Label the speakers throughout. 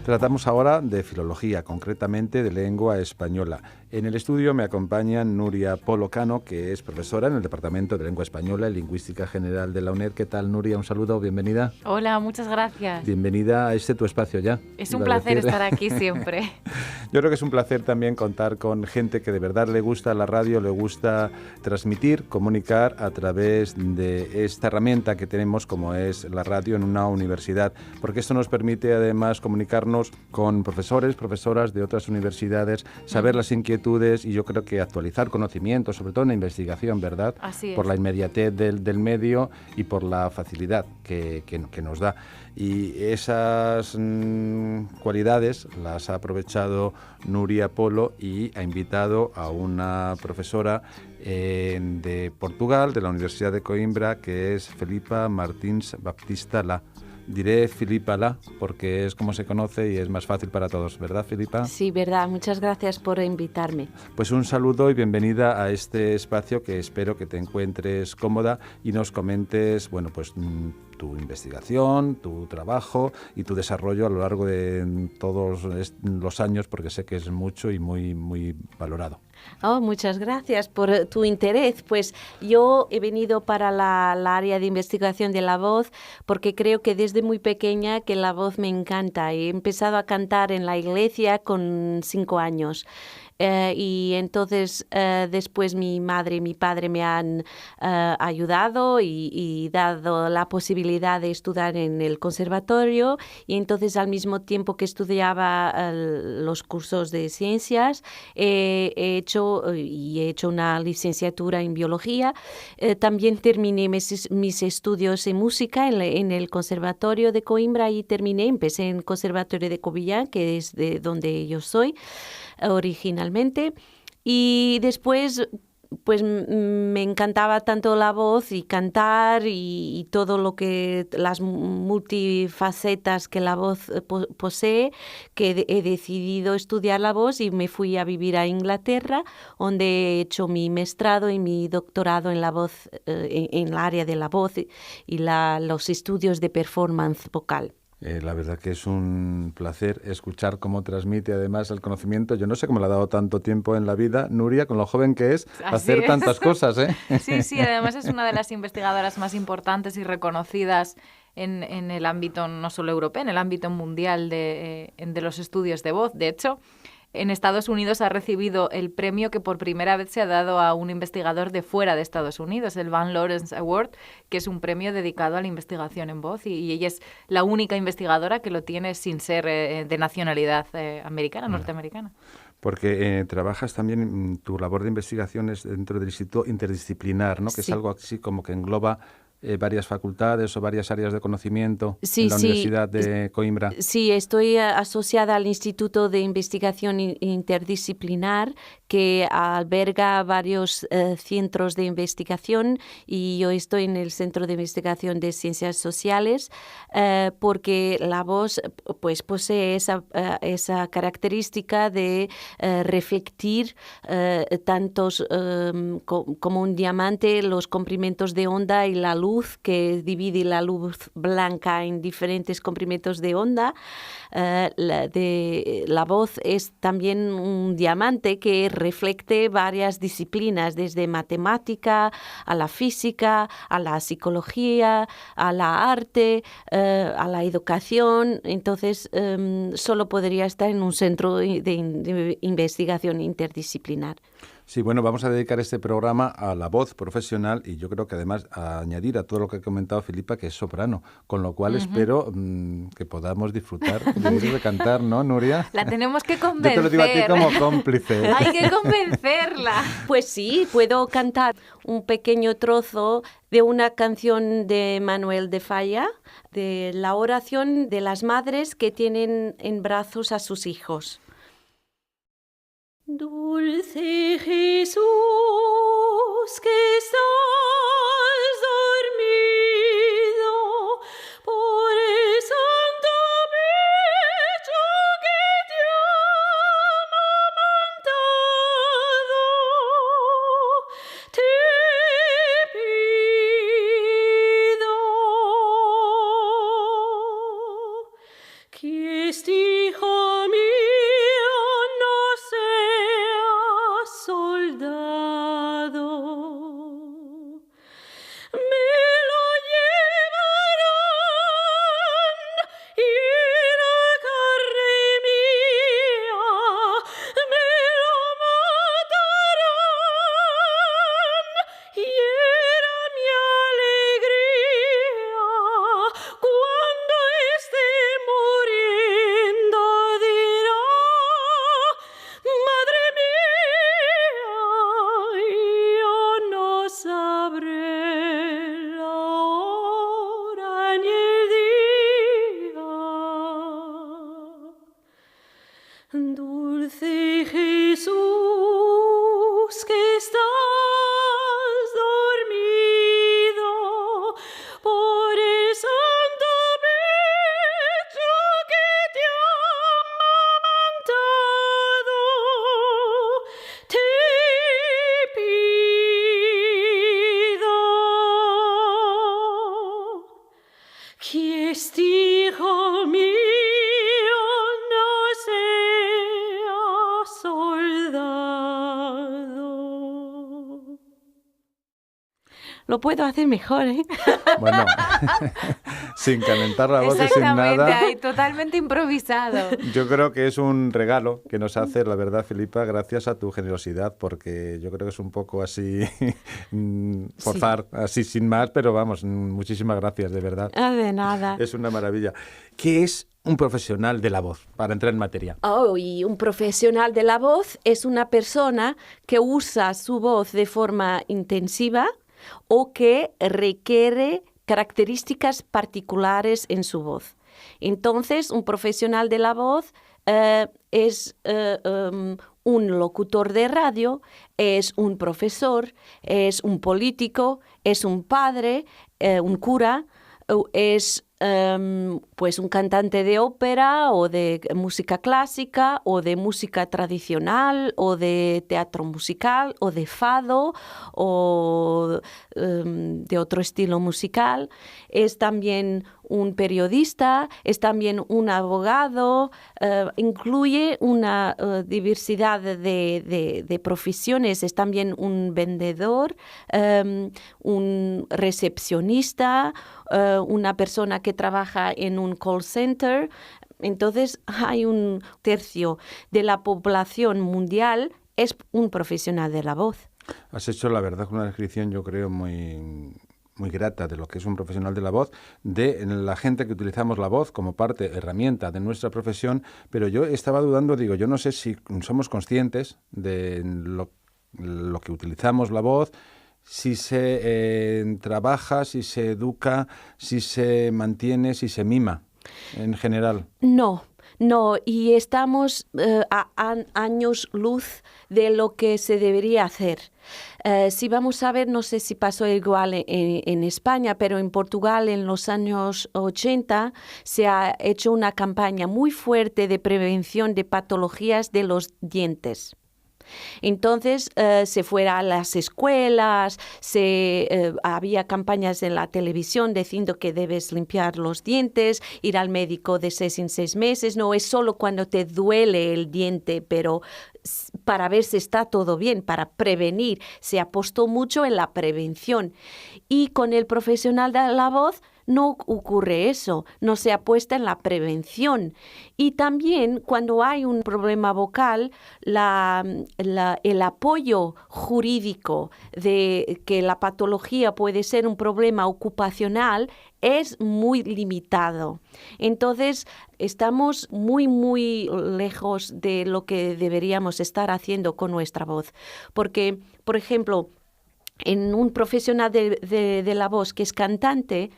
Speaker 1: Tratamos ahora de filología, concretamente de lengua española. En el estudio me acompaña Nuria Polo Cano, que es profesora en el Departamento de Lengua Española y Lingüística General de la UNED. ¿Qué tal, Nuria? Un saludo, bienvenida.
Speaker 2: Hola, muchas gracias.
Speaker 1: Bienvenida a tu espacio ya.
Speaker 2: Es un placer estar aquí siempre.
Speaker 1: Yo creo que es un placer también contar con gente que de verdad le gusta la radio, le gusta transmitir, comunicar a través de esta herramienta que tenemos como es la radio en una universidad, porque esto nos permite además comunicarnos con profesores, profesoras de otras universidades, saber las inquietudes y yo creo que actualizar conocimientos, sobre todo en la investigación, ¿verdad?
Speaker 2: Así es.
Speaker 1: Por la inmediatez del medio y por la facilidad que nos da. Y esas cualidades las ha aprovechado Nuria Polo y ha invitado a una profesora de Portugal, de la Universidad de Coimbra, que es Filipa Martins Baptista Lá. Diré Filipa Lá porque es como se conoce y es más fácil para todos, ¿verdad, Filipa?
Speaker 3: Sí, verdad. Muchas gracias por invitarme.
Speaker 1: Pues un saludo y bienvenida a este espacio que espero que te encuentres cómoda y nos comentes, bueno, pues tu investigación, tu trabajo y tu desarrollo a lo largo de todos los años, porque sé que es mucho y muy, muy valorado.
Speaker 3: Oh, muchas gracias por tu interés. Pues yo he venido para la área de investigación de la voz porque creo que desde muy pequeña que la voz me encanta. He empezado a cantar en la iglesia con 5 años. Y entonces después mi madre y mi padre me han ayudado y dado la posibilidad de estudiar en el conservatorio, y entonces al mismo tiempo que estudiaba los cursos de ciencias he hecho una licenciatura en biología. También terminé mis estudios en música en el conservatorio de Coimbra y empecé en el conservatorio de Covillán, que es de donde yo soy originalmente, y después pues me encantaba tanto la voz y cantar y todo lo que las multifacetas que la voz posee, que he decidido estudiar la voz y me fui a vivir a Inglaterra, donde he hecho mi maestrado y mi doctorado en la voz, en el área de la voz y los estudios de performance vocal.
Speaker 1: La verdad que es un placer escuchar cómo transmite además el conocimiento. Yo no sé cómo le ha dado tanto tiempo en la vida, Nuria, con lo joven que es, hacer tantas cosas, ¿eh?
Speaker 2: Sí, además es una de las investigadoras más importantes y reconocidas en el ámbito no solo europeo, en el ámbito mundial de los estudios de voz. De hecho, en Estados Unidos ha recibido el premio que por primera vez se ha dado a un investigador de fuera de Estados Unidos, el Van Lawrence Award, que es un premio dedicado a la investigación en voz, y ella es la única investigadora que lo tiene sin ser de nacionalidad americana, norteamericana.
Speaker 1: Porque trabajas también, tu labor de investigación es dentro del Instituto Interdisciplinar, ¿no? Que
Speaker 3: sí.
Speaker 1: es algo así como que engloba varias facultades o varias áreas de conocimiento en la Universidad de Coimbra.
Speaker 3: Sí, estoy asociada al Instituto de Investigación Interdisciplinar, que alberga varios centros de investigación, y yo estoy en el Centro de Investigación de Ciencias Sociales porque la voz pues posee esa característica de reflectir tantos como un diamante los comprimentos de onda y la luz, que divide la luz blanca en diferentes comprimentos de onda. La voz es también un diamante que refleja varias disciplinas, desde matemática a la física, a la psicología, a la arte, a la educación. Entonces, solo podría estar en un centro de investigación interdisciplinar.
Speaker 1: Sí, bueno, vamos a dedicar este programa a la voz profesional y yo creo que además a añadir a todo lo que ha comentado Filipa, que es soprano, con lo cual espero que podamos disfrutar de cantar, ¿no, Nuria?
Speaker 2: La tenemos que convencer.
Speaker 1: Yo te lo digo a ti como cómplice.
Speaker 2: Hay que convencerla.
Speaker 3: Pues sí, puedo cantar un pequeño trozo de una canción de Manuel de Falla, de la oración de las madres que tienen en brazos a sus hijos. Dulce Jesús, que estás dormido, por el santo pecho que te ha amamantado, te pido que este hijo Que este hijo mío no sea soldado. Lo puedo hacer mejor, ¿eh?
Speaker 1: Bueno, sin calentar la voz y sin
Speaker 2: Exactamente,
Speaker 1: nada.
Speaker 2: ahí, totalmente improvisado.
Speaker 1: Yo creo que es un regalo que nos hace, la verdad, Felipa, gracias a tu generosidad, porque yo creo que es un poco así, forzar, así sin más, pero vamos, muchísimas gracias, de verdad.
Speaker 3: De nada.
Speaker 1: Es una maravilla. ¿Qué es un profesional de la voz? Para entrar en materia.
Speaker 3: Y un profesional de la voz es una persona que usa su voz de forma intensiva o que requiere características particulares en su voz. Entonces, un profesional de la voz es un locutor de radio, es un profesor, es un político, es un padre, un cura, es pues un cantante de ópera o de música clásica o de música tradicional o de teatro musical o de fado o de otro estilo musical. Es también un periodista, es también un abogado, incluye una diversidad de profesiones, es también un vendedor, un recepcionista, una persona que trabaja en un call center. Entonces hay un tercio de la población mundial es un profesional de la voz.
Speaker 1: Has hecho, la verdad, una descripción, yo creo, muy grata de lo que es un profesional de la voz, de la gente que utilizamos la voz como herramienta de nuestra profesión, pero yo estaba dudando, digo, yo no sé si somos conscientes de lo que utilizamos la voz, si se trabaja, si se educa, si se mantiene, si se mima en general.
Speaker 3: No, y estamos a años luz de lo que se debería hacer. Si vamos a ver, no sé si pasó igual en España, pero en Portugal en los años 80 se ha hecho una campaña muy fuerte de prevención de patologías de los dientes. Entonces se fuera a las escuelas, había campañas en la televisión diciendo que debes limpiar los dientes, ir al médico de 6 en 6 meses. No es solo cuando te duele el diente, pero para ver si está todo bien, para prevenir. Se apostó mucho en la prevención. Y con el profesional de la voz no ocurre eso, no se apuesta en la prevención. Y también cuando hay un problema vocal, el apoyo jurídico de que la patología puede ser un problema ocupacional es muy limitado. Entonces, estamos muy, muy lejos de lo que deberíamos estar haciendo con nuestra voz. Porque, por ejemplo, en un profesional de la voz que es cantante,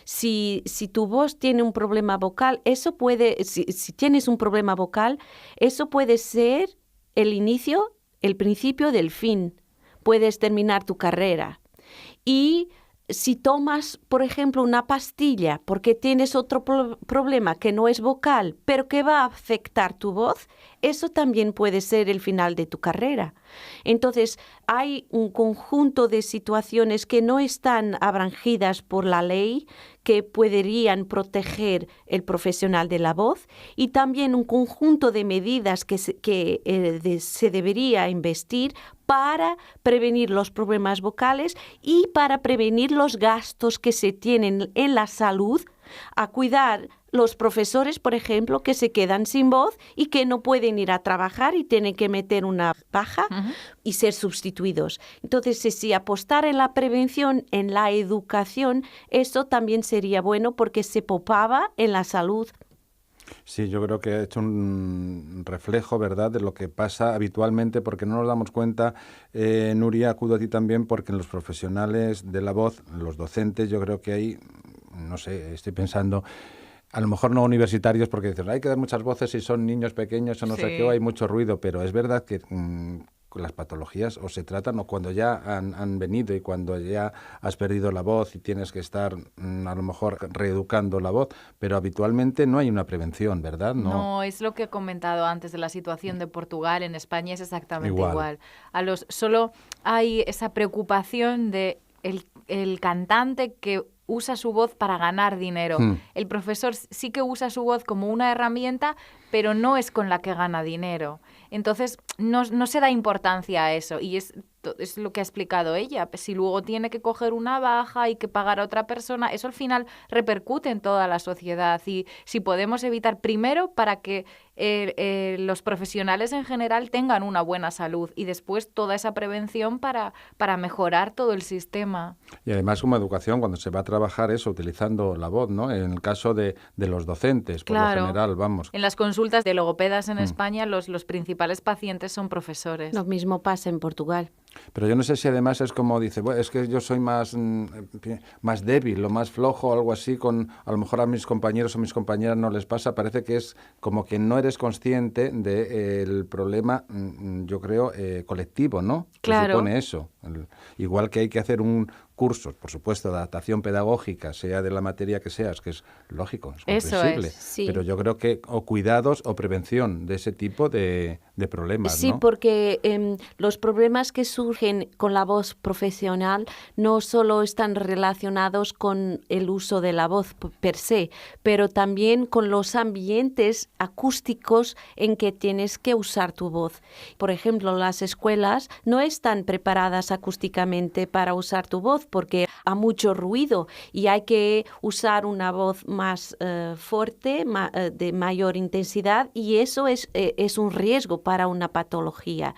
Speaker 3: si tu voz tiene un problema vocal, eso puede, si tienes un problema vocal, eso puede ser el principio del fin. Puedes terminar tu carrera. Y si tomas, por ejemplo, una pastilla porque tienes otro problema que no es vocal, pero que va a afectar tu voz, eso también puede ser el final de tu carrera. Entonces, hay un conjunto de situaciones que no están abrangidas por la ley, que podrían proteger el profesional de la voz, y también un conjunto de medidas que se debería investir para prevenir los problemas vocales y para prevenir los gastos que se tienen en la salud a cuidar los profesores, por ejemplo, que se quedan sin voz y que no pueden ir a trabajar y tienen que meter una baja y ser sustituidos. Entonces, si apostar en la prevención, en la educación, eso también sería bueno porque se popaba en la salud.
Speaker 1: Sí, yo creo que ha hecho un reflejo, ¿verdad?, de lo que pasa habitualmente, porque no nos damos cuenta. Nuria, acudo a ti también, porque en los profesionales de la voz, los docentes, yo creo que hay, no sé, estoy pensando, a lo mejor no universitarios, porque dicen, hay que dar muchas voces si son niños pequeños o no sé qué, o hay mucho ruido, pero es verdad que las patologías o se tratan o cuando ya han venido y cuando ya has perdido la voz y tienes que estar a lo mejor reeducando la voz, pero habitualmente no hay una prevención, ¿verdad?
Speaker 2: No, es lo que he comentado antes de la situación de Portugal. En España es exactamente igual. Solo hay esa preocupación de el cantante que usa su voz para ganar dinero. El profesor sí que usa su voz como una herramienta, pero no es con la que gana dinero. Entonces, no se da importancia a eso. Y es lo que ha explicado ella. Si luego tiene que coger una baja y que pagar a otra persona, eso al final repercute en toda la sociedad. Y si podemos evitar, primero, para que los profesionales en general tengan una buena salud, y después toda esa prevención para mejorar todo el sistema.
Speaker 1: Y además, como educación, cuando se va a trabajar eso, utilizando la voz, ¿no? En el caso de los docentes, por lo general, vamos.
Speaker 2: En las consultas de logopedas en España, los principales pacientes son profesores.
Speaker 3: Lo mismo pasa en Portugal.
Speaker 1: Pero yo no sé si además es como dice, bueno, es que yo soy más débil o más flojo o algo así, a lo mejor a mis compañeros o mis compañeras no les pasa. Parece que es como que no eres consciente del problema, yo creo, colectivo, ¿no?
Speaker 2: Claro.
Speaker 1: Que supone eso. Igual que hay que hacer un curso, por supuesto, de adaptación pedagógica, sea de la materia que seas, que es lógico, es comprensible.
Speaker 3: Eso es, sí.
Speaker 1: Pero yo creo que o cuidados o prevención de ese tipo de problemas,
Speaker 3: sí,
Speaker 1: ¿no?
Speaker 3: Porque los problemas que surgen con la voz profesional no solo están relacionados con el uso de la voz per se, pero también con los ambientes acústicos en que tienes que usar tu voz. Por ejemplo, las escuelas no están preparadas acústicamente para usar tu voz porque hay mucho ruido y hay que usar una voz más fuerte, de mayor intensidad, y eso es un riesgo para una patología.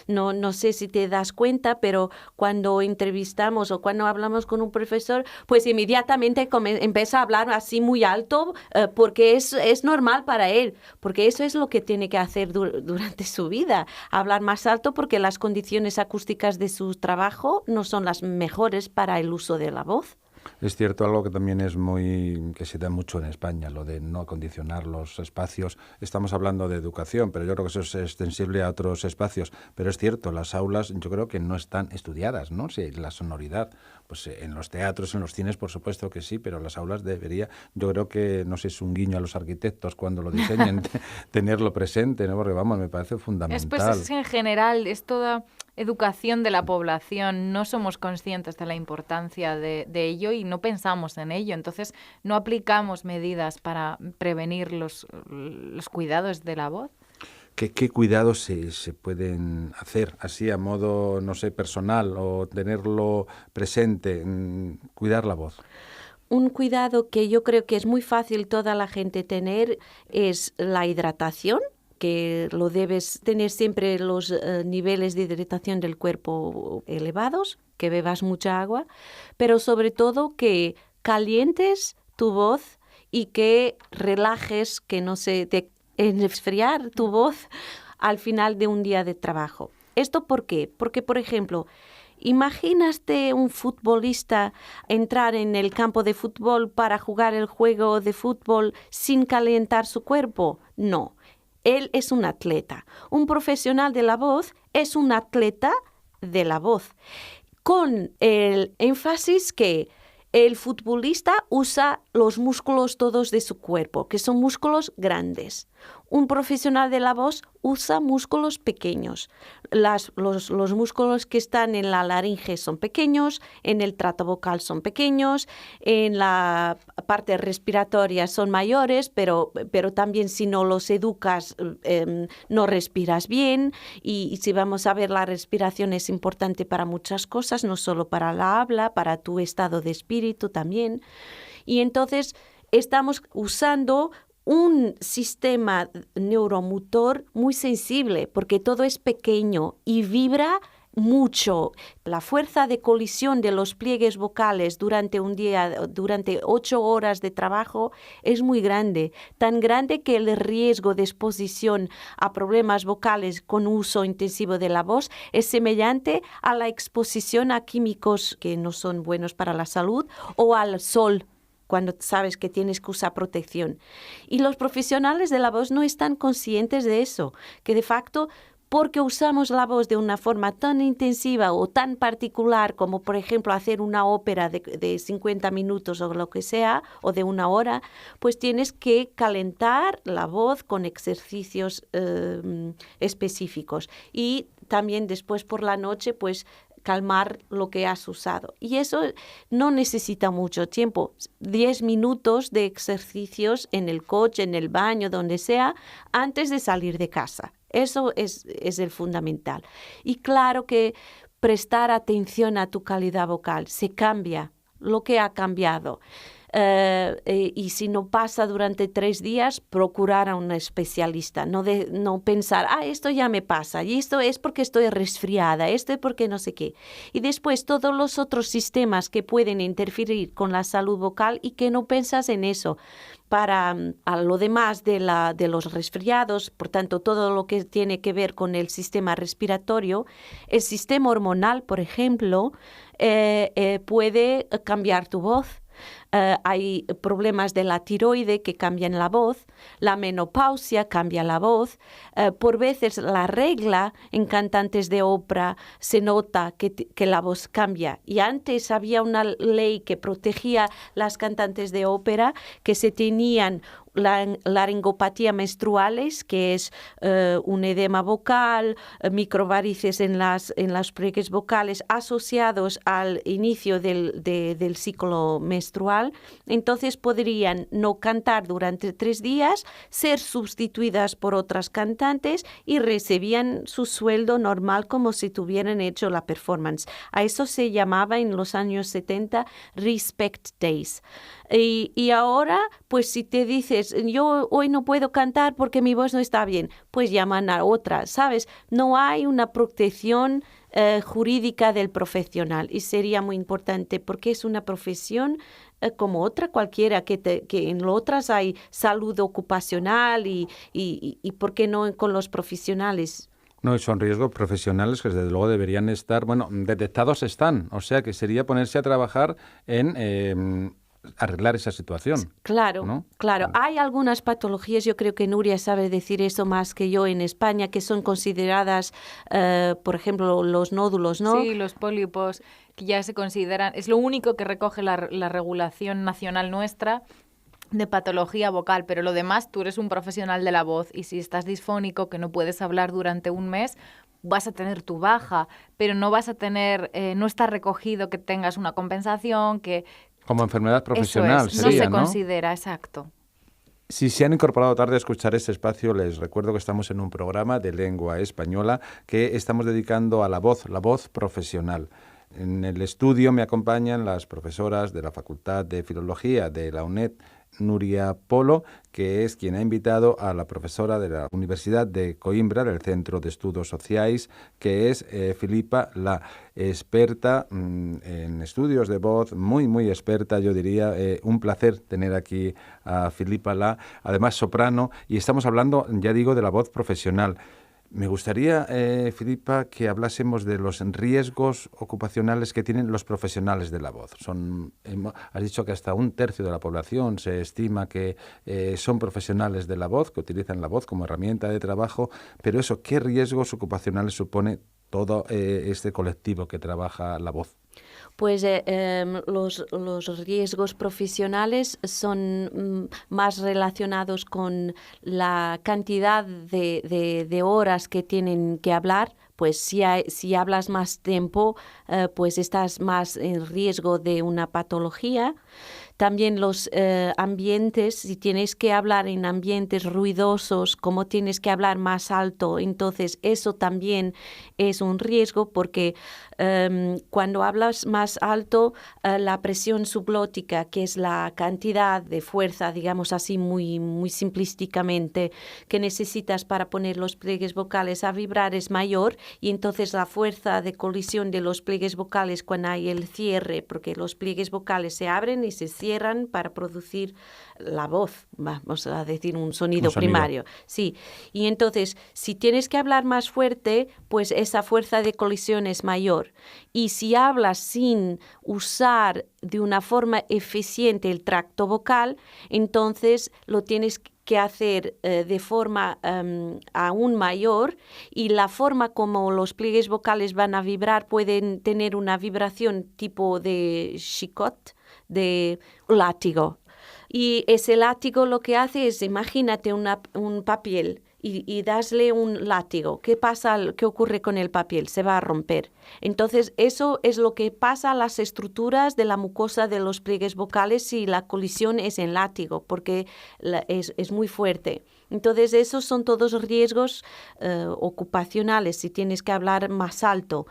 Speaker 3: No sé si te das cuenta, pero cuando entrevistamos o cuando hablamos con un profesor, pues inmediatamente empieza a hablar así muy alto porque es normal para él, porque eso es lo que tiene que hacer durante su vida, hablar más alto porque las condiciones acústicas de su trabajo no son las mejores para el uso de la voz.
Speaker 1: Es cierto, algo que también que se da mucho en España, lo de no acondicionar los espacios. Estamos hablando de educación, pero yo creo que eso es extensible a otros espacios. Pero es cierto, las aulas yo creo que no están estudiadas, ¿no? Sí, la sonoridad, pues en los teatros, en los cines, por supuesto que sí, pero las aulas yo creo que, no sé, es un guiño a los arquitectos cuando lo diseñen, tenerlo presente, ¿no? Porque, vamos, me parece fundamental.
Speaker 2: Es en general, es toda educación de la población. No somos conscientes de la importancia de ello y no pensamos en ello. Entonces, no aplicamos medidas para prevenir los cuidados de la voz.
Speaker 1: ¿Qué cuidados se pueden hacer así a modo, no sé, personal o tenerlo presente, cuidar la voz?
Speaker 3: Un cuidado que yo creo que es muy fácil toda la gente tener es la hidratación, que lo debes tener siempre los niveles de hidratación del cuerpo elevados, que bebas mucha agua, pero sobre todo que calientes tu voz y que relajes, que no se te enfriar tu voz al final de un día de trabajo. ¿Esto por qué? Porque, por ejemplo, imagínate un futbolista entrar en el campo de fútbol para jugar el juego de fútbol sin calentar su cuerpo. No. Él es un atleta. Un profesional de la voz es un atleta de la voz. Con el énfasis que el futbolista usa los músculos todos de su cuerpo, que son músculos grandes. Un profesional de la voz usa músculos pequeños. Los músculos que están en la laringe son pequeños, en el trato vocal son pequeños, en la parte respiratoria son mayores, pero también si no los educas no respiras bien. Y si vamos a ver, la respiración es importante para muchas cosas, no solo para la habla, para tu estado de espíritu también. Y entonces estamos usando un sistema neuromotor muy sensible porque todo es pequeño y vibra mucho. La fuerza de colisión de los pliegues vocales durante un día, durante 8 horas de trabajo, es muy grande. Tan grande que el riesgo de exposición a problemas vocales con uso intensivo de la voz es semejante a la exposición a químicos que no son buenos para la salud o al sol, cuando sabes que tienes que usar protección. Y los profesionales de la voz no están conscientes de eso, que de facto, porque usamos la voz de una forma tan intensiva o tan particular como, por ejemplo, hacer una ópera de 50 minutos o lo que sea, o de 1 hora, pues tienes que calentar la voz con ejercicios específicos. Y también después por la noche, pues calmar lo que has usado. Y eso no necesita mucho tiempo. 10 minutos de ejercicios en el coche, en el baño, donde sea, antes de salir de casa. Eso es el fundamental. Y claro que prestar atención a tu calidad vocal se cambia, lo que ha cambiado. Y si no pasa durante 3 días, procurar a un especialista, no pensar, esto ya me pasa, y esto es porque estoy resfriada, esto es porque no sé qué. Y después todos los otros sistemas que pueden interferir con la salud vocal y que no piensas en eso. Para a lo demás de los resfriados, por tanto, todo lo que tiene que ver con el sistema respiratorio, el sistema hormonal, por ejemplo, puede cambiar tu voz. Hay problemas de la tiroide que cambian la voz, la menopausia cambia la voz, por veces la regla en cantantes de ópera se nota que la voz cambia. Y antes había una ley que protegía las cantantes de ópera que se tenían laringopatía menstruales, que es un edema vocal, microvarices en las pliegues vocales asociados al inicio del ciclo menstrual. Entonces podrían no cantar durante 3 días, ser sustituidas por otras cantantes y recibían su sueldo normal como si tuvieran hecho la performance. A eso se llamaba en los años 70 Respect Days. Y ahora, pues si te dices, yo hoy no puedo cantar porque mi voz no está bien, pues llaman a otra, ¿sabes? No hay una protección jurídica del profesional y sería muy importante porque es una profesión como otra cualquiera, que en otras hay salud ocupacional y ¿por qué no con los profesionales?
Speaker 1: No, y son riesgos profesionales que desde luego deberían estar, detectados están, o sea que sería ponerse a trabajar en arreglar esa situación.
Speaker 3: Claro,
Speaker 1: ¿no?
Speaker 3: claro. Hay algunas patologías, yo creo que Nuria sabe decir eso más que yo en España, que son consideradas, por ejemplo, los nódulos, ¿no?
Speaker 2: Sí, los pólipos, que ya se consideran, es lo único que recoge la regulación nacional nuestra de patología vocal, pero lo demás, tú eres un profesional de la voz y si estás disfónico, que no puedes hablar durante un mes, vas a tener tu baja, pero no vas a tener, no está recogido que tengas una compensación, que...
Speaker 1: Como enfermedad profesional
Speaker 2: eso es,
Speaker 1: sería,
Speaker 2: no se considera, exacto.
Speaker 1: Si se han incorporado tarde a escuchar este espacio, les recuerdo que estamos en un programa de lengua española que estamos dedicando a la voz profesional. En el estudio me acompañan las profesoras de la Facultad de Filología de la UNED, Nuria Polo, que es quien ha invitado a la profesora de la Universidad de Coimbra, del Centro de Estudios Sociais, que es Filipa, la experta en estudios de voz, muy experta, yo diría. Un placer tener aquí a Filipa, además soprano, y estamos hablando, ya digo, de la voz profesional. Me gustaría, Filipa, que hablásemos de los riesgos ocupacionales que tienen los profesionales de la voz. Has dicho que hasta 1/3 de la población se estima que son profesionales de la voz, que utilizan la voz como herramienta de trabajo, pero eso, ¿qué riesgos ocupacionales supone todo este colectivo que trabaja la voz?
Speaker 3: Pues los riesgos profesionales son más relacionados con la cantidad de horas que tienen que hablar. Pues si hablas más tiempo, pues estás más en riesgo de una patología. También los ambientes, si tienes que hablar en ambientes ruidosos, como tienes que hablar más alto, entonces eso también es un riesgo porque cuando hablas más alto, la presión subglótica, que es la cantidad de fuerza, digamos así muy simplísticamente, que necesitas para poner los pliegues vocales a vibrar es mayor y entonces la fuerza de colisión de los pliegues vocales cuando hay el cierre, porque los pliegues vocales se abren y se cierran para producir la voz, vamos a decir un sonido primario. Sí, y entonces si tienes que hablar más fuerte, pues esa fuerza de colisión es mayor. Y si hablas sin usar de una forma eficiente el tracto vocal, entonces lo tienes que hacer de forma aún mayor y la forma como los pliegues vocales van a vibrar pueden tener una vibración tipo de chicote, de látigo. Y ese látigo lo que hace es, imagínate un papel y dasle un látigo. ¿Qué pasa? ¿Qué ocurre con el papel? Se va a romper. Entonces, eso es lo que pasa a las estructuras de la mucosa de los pliegues vocales si la colisión es en látigo, porque es muy fuerte. Entonces, esos son todos riesgos ocupacionales, si tienes que hablar más alto,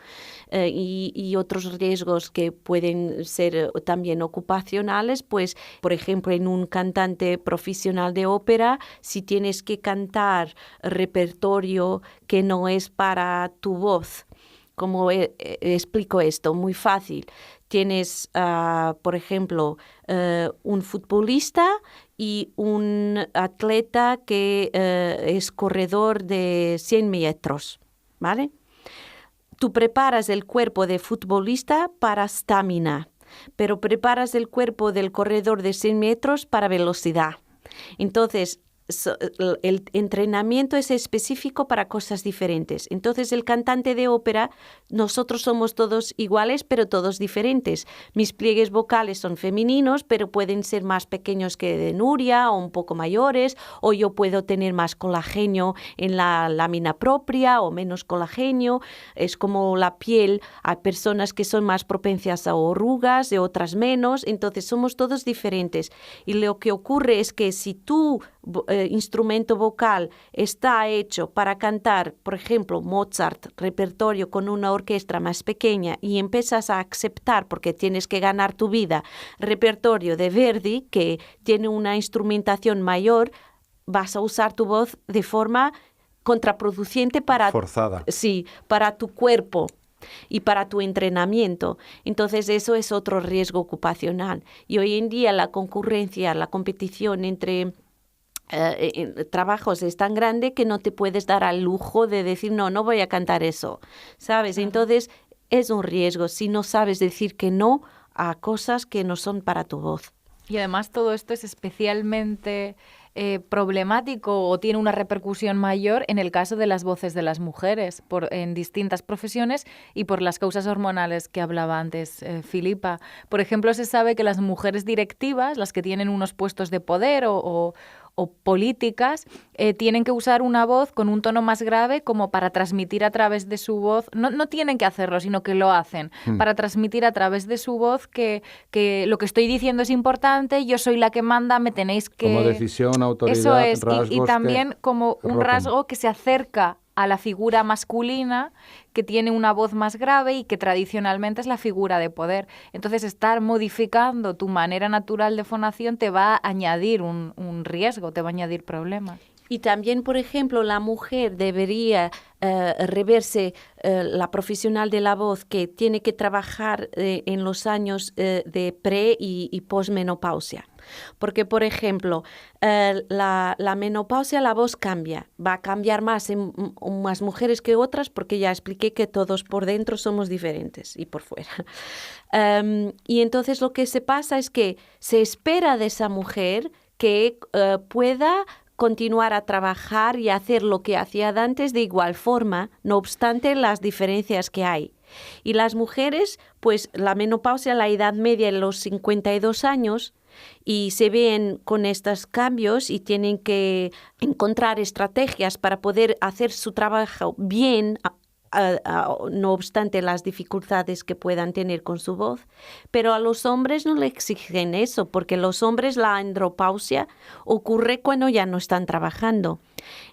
Speaker 3: y otros riesgos que pueden ser también ocupacionales, pues, por ejemplo, en un cantante profesional de ópera, si tienes que cantar repertorio que no es para tu voz. ¿Cómo explico esto? Muy fácil. Tienes, por ejemplo, un futbolista y un atleta que es corredor de 100 metros, ¿vale? Tú preparas el cuerpo de futbolista para estamina, pero preparas el cuerpo del corredor de 100 metros para velocidad. Entonces, el entrenamiento es específico para cosas diferentes. Entonces, el cantante de ópera, nosotros somos todos iguales, pero todos diferentes. Mis pliegues vocales son femeninos, pero pueden ser más pequeños que de Nuria o un poco mayores, o yo puedo tener más colágeno en la lámina propia o menos colágeno. Es como la piel. Hay personas que son más propensas a arrugas y otras menos. Entonces, somos todos diferentes. Y lo que ocurre es que si tú instrumento vocal está hecho para cantar, por ejemplo, Mozart, repertorio con una orquesta más pequeña, y empiezas a aceptar, porque tienes que ganar tu vida, repertorio de Verdi, que tiene una instrumentación mayor, vas a usar tu voz de forma contraproducente
Speaker 1: forzada.
Speaker 3: Sí, para tu cuerpo y para tu entrenamiento. Entonces, eso es otro riesgo ocupacional. Y hoy en día la concurrencia, la competición entre trabajos es tan grande que no te puedes dar al lujo de decir, no voy a cantar eso, ¿sabes? Entonces, es un riesgo si no sabes decir que no a cosas que no son para tu voz.
Speaker 2: Y además todo esto es especialmente problemático o tiene una repercusión mayor en el caso de las voces de las mujeres en distintas profesiones y por las causas hormonales que hablaba antes Filipa. Por ejemplo, se sabe que las mujeres directivas, las que tienen unos puestos de poder o políticas, tienen que usar una voz con un tono más grave como para transmitir a través de su voz, no tienen que hacerlo, sino que lo hacen, para transmitir a través de su voz que lo que estoy diciendo es importante, yo soy la que manda, me tenéis que...
Speaker 1: Como decisión, autoridad,
Speaker 2: eso es,
Speaker 1: rasgos
Speaker 2: y también como un rasgo que se acerca a la figura masculina, que tiene una voz más grave y que tradicionalmente es la figura de poder. Entonces, estar modificando tu manera natural de fonación te va a añadir un riesgo, te va a añadir problemas.
Speaker 3: Y también, por ejemplo, la mujer debería reverse la profesional de la voz que tiene que trabajar en los años de pre y posmenopausia. Porque, por ejemplo, la menopausia, la voz cambia. Va a cambiar más en más mujeres que otras, porque ya expliqué que todos por dentro somos diferentes y por fuera. Y entonces lo que se pasa es que se espera de esa mujer que pueda continuar a trabajar y hacer lo que hacía antes de igual forma, no obstante las diferencias que hay. Y las mujeres, pues la menopausia, la edad media en los 52 años, y se ven con estos cambios y tienen que encontrar estrategias para poder hacer su trabajo bien, no obstante las dificultades que puedan tener con su voz. Pero a los hombres no le exigen eso, porque los hombres la andropausia ocurre cuando ya no están trabajando.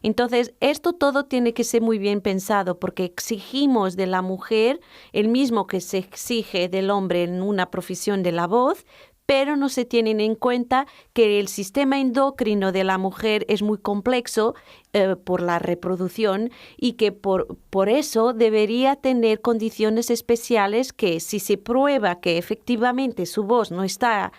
Speaker 3: Entonces, esto todo tiene que ser muy bien pensado, porque exigimos de la mujer el mismo que se exige del hombre en una profesión de la voz, pero no se tienen en cuenta que el sistema endocrino de la mujer es muy complejo por la reproducción y que por eso debería tener condiciones especiales que si se prueba que efectivamente su voz no está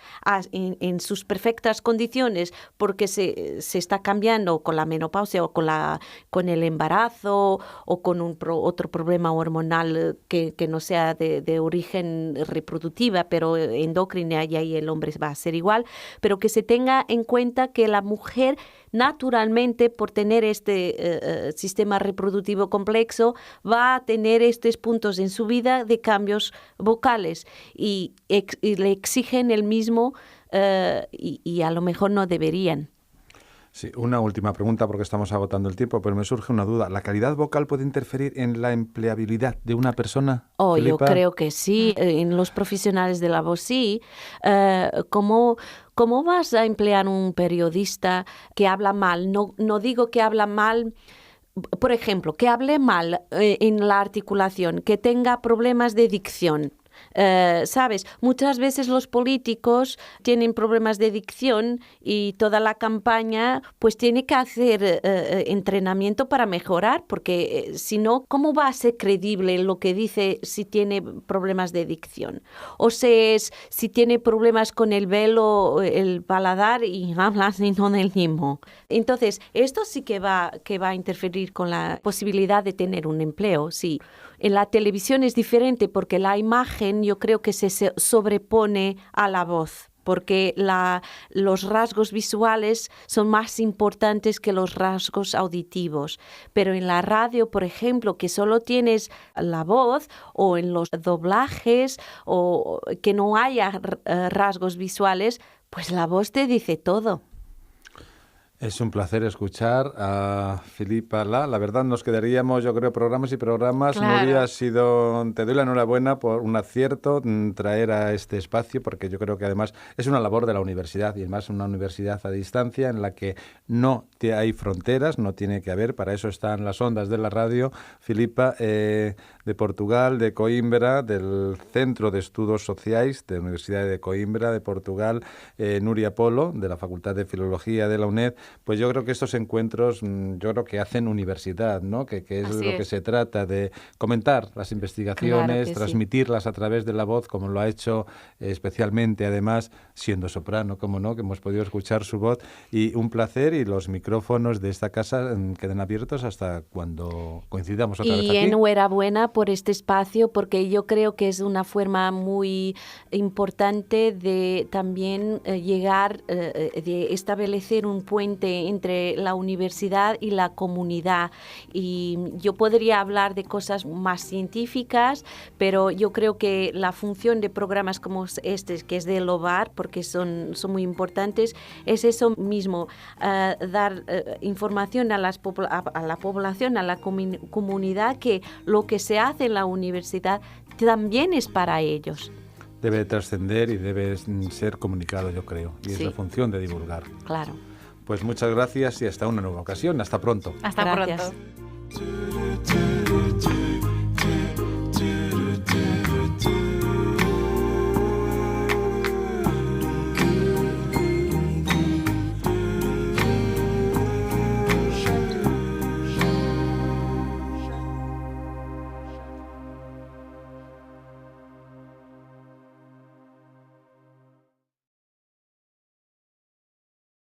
Speaker 3: en sus perfectas condiciones porque se está cambiando con la menopausia o con el embarazo o con otro problema hormonal que no sea de origen reproductiva, pero endocrina, y ahí el hombre va a ser igual, pero que se tenga en cuenta que la mujer naturalmente, por tener este sistema reproductivo complejo, va a tener estos puntos en su vida de cambios vocales y le exigen el mismo y a lo mejor no deberían.
Speaker 1: Sí, una última pregunta porque estamos agotando el tiempo, pero me surge una duda. ¿La calidad vocal puede interferir en la empleabilidad de una persona?
Speaker 3: Oh, yo
Speaker 1: Felipa.
Speaker 3: creo que sí. En los profesionales de la voz sí. ¿Cómo vas a emplear un periodista que habla mal? No digo que habla mal. Por ejemplo, que hable mal en la articulación, que tenga problemas de dicción. ¿Sabes? Muchas veces los políticos tienen problemas de dicción y toda la campaña pues tiene que hacer entrenamiento para mejorar, porque si no, ¿cómo va a ser creíble lo que dice si tiene problemas de dicción? O sea, si tiene problemas con el velo, el paladar y habla sinónimo. Entonces, esto sí que va a interferir con la posibilidad de tener un empleo, sí. En la televisión es diferente porque la imagen yo creo que se sobrepone a la voz, porque los rasgos visuales son más importantes que los rasgos auditivos. Pero en la radio, por ejemplo, que solo tienes la voz, o en los doblajes, o que no haya rasgos visuales, pues la voz te dice todo.
Speaker 1: Es un placer escuchar a Felipa La. La verdad nos quedaríamos, yo creo, programas y programas.
Speaker 2: Claro.
Speaker 1: Nuria, te doy la enhorabuena por un acierto traer a este espacio, porque yo creo que además es una labor de la universidad, y además una universidad a distancia en la que no hay fronteras, no tiene que haber, para eso están las ondas de la radio. Felipa, de Portugal, de Coimbra, del Centro de Estudos Sociais de la Universidad de Coimbra, de Portugal, Nuria Polo, de la Facultad de Filología de la UNED. Pues yo creo que estos encuentros, yo creo que hacen universidad, ¿no? Que es
Speaker 2: Así
Speaker 1: de lo que
Speaker 2: es.
Speaker 1: se trata, de comentar las investigaciones,
Speaker 3: Claro que
Speaker 1: transmitirlas a través de la voz, como lo ha hecho especialmente, además, siendo soprano, como no, que hemos podido escuchar su voz. Y un placer, y los micrófonos de esta casa queden abiertos hasta cuando coincidamos otra vez
Speaker 3: Y
Speaker 1: aquí.
Speaker 3: enhorabuena por este espacio, porque yo creo que es una forma muy importante de también llegar, de establecer un puente entre la universidad y la comunidad. Y yo podría hablar de cosas más científicas, pero yo creo que la función de programas como este, que es de LOVAR, porque son muy importantes, es eso mismo, dar información a la población, a la comunidad, que lo que se hace en la universidad también es para ellos.
Speaker 1: Debe trascender y debe ser comunicado, yo creo, y es
Speaker 3: Sí.
Speaker 1: la función de divulgar.
Speaker 3: Claro.
Speaker 1: Pues muchas gracias y hasta una nueva ocasión. Hasta pronto.
Speaker 2: Hasta
Speaker 3: Gracias.
Speaker 2: pronto.